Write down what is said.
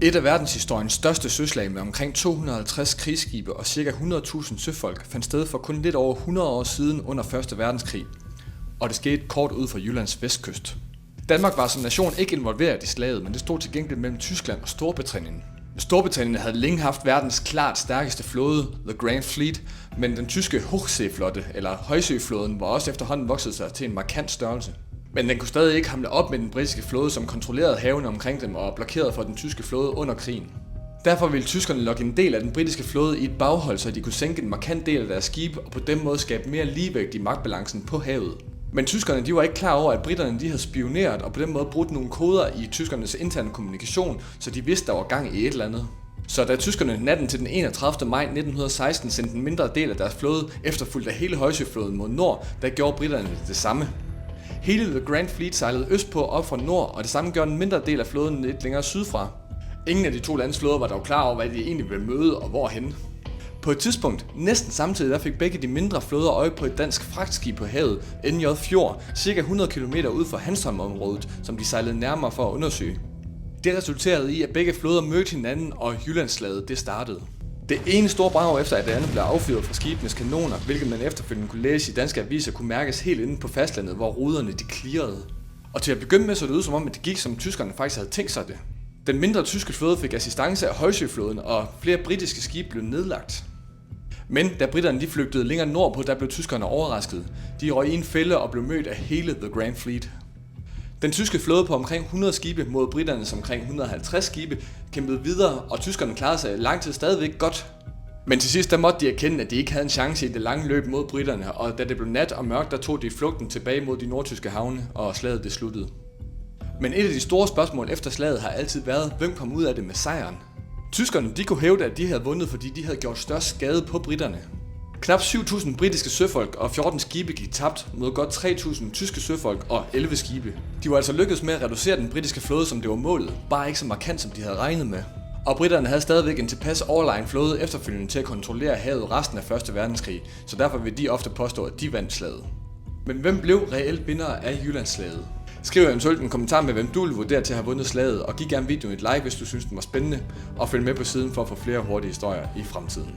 Et af verdenshistoriens største søslag med omkring 250 krigsskibe og ca. 100.000 søfolk fandt sted for kun lidt over 100 år siden under 1. verdenskrig, og det skete kort ud for Jyllands vestkyst. Danmark var som nation ikke involveret i slaget, men det stod til gengæld mellem Tyskland og Storbritannien. Storbritannien havde længe haft verdens klart stærkeste flåde, The Grand Fleet, men den tyske Hochseeflotte, eller Højsøflåden, var også efterhånden vokset sig til en markant størrelse. Men den kunne stadig ikke hamle op med den britiske flåde, som kontrollerede havene omkring dem og blokerede for den tyske flåde under krigen. Derfor ville tyskerne lokke en del af den britiske flåde i et baghold, så de kunne sænke en markant del af deres skibe og på den måde skabe mere ligevægt i magtbalancen på havet. Men tyskerne var ikke klar over, at briterne havde spioneret og på den måde brugt nogle koder i tyskernes interne kommunikation, så de vidste, der var gang i et eller andet. Så da tyskerne natten til den 31. maj 1916 sendte en mindre del af deres flåde efterfulgt af hele Højsøflåden mod nord, der gjorde briterne det samme. Hele The Grand Fleet sejlede østpå op fra nord, og det samme gjorde en mindre del af flåden lidt længere sydfra. Ingen af de to landes flåder var dog klar over, hvad de egentlig ville møde og hvorhen. På et tidspunkt, næsten samtidig, der fik begge de mindre flåder øje på et dansk fragtskib på havet, NJ Fjord, ca. 100 km ud fra Hanstholm-området, som de sejlede nærmere for at undersøge. Det resulterede i, at begge flåder mødte hinanden, og Jyllandsslaget det startede. Det ene store brag efter, at det andet blev affyret fra skibenes kanoner, hvilket man efterfølgende kunne læse i danske aviser, kunne mærkes helt inde på fastlandet, hvor ruderne de klirrede. Og til at begynde med så det ud som om, at det gik som tyskerne faktisk havde tænkt sig det. Den mindre tyske flåde fik assistance af Højsøflåden, og flere britiske skibe blev nedlagt. Men da briterne de flygtede længere nordpå, der blev tyskerne overrasket. De røg i en fælde og blev mødt af hele The Grand Fleet. Den tyske flåde på omkring 100 skibe mod briternes omkring 150 skibe kæmpede videre, og tyskerne klarede sig lang tid stadigvæk godt. Men til sidst der måtte de erkende, at de ikke havde en chance i det lange løb mod briterne, og da det blev nat og mørkt, der tog de flugten tilbage mod de nordtyske havne, og slaget det sluttede. Men et af de store spørgsmål efter slaget har altid været, hvem kom ud af det med sejren? Tyskerne de kunne hævde, at de havde vundet, fordi de havde gjort størst skade på briterne. Knap 7.000 britiske søfolk og 14 skibe gik tabt mod godt 3.000 tyske søfolk og 11 skibe. De var altså lykkedes med at reducere den britiske flåde, som det var målet, bare ikke så markant, som de havde regnet med. Og briterne havde stadigvæk en tilpas overlegen flåde efterfølgende til at kontrollere havet resten af 1. verdenskrig, så derfor vil de ofte påstå, at de vandt slaget. Men hvem blev reelt vinder af Jyllandsslaget? Skriv eventuelt en kommentar med, hvem du vil vurdere til at have vundet slaget, og giv gerne videoen et like, hvis du synes den var spændende, og følg med på siden for at få flere hurtige historier i fremtiden.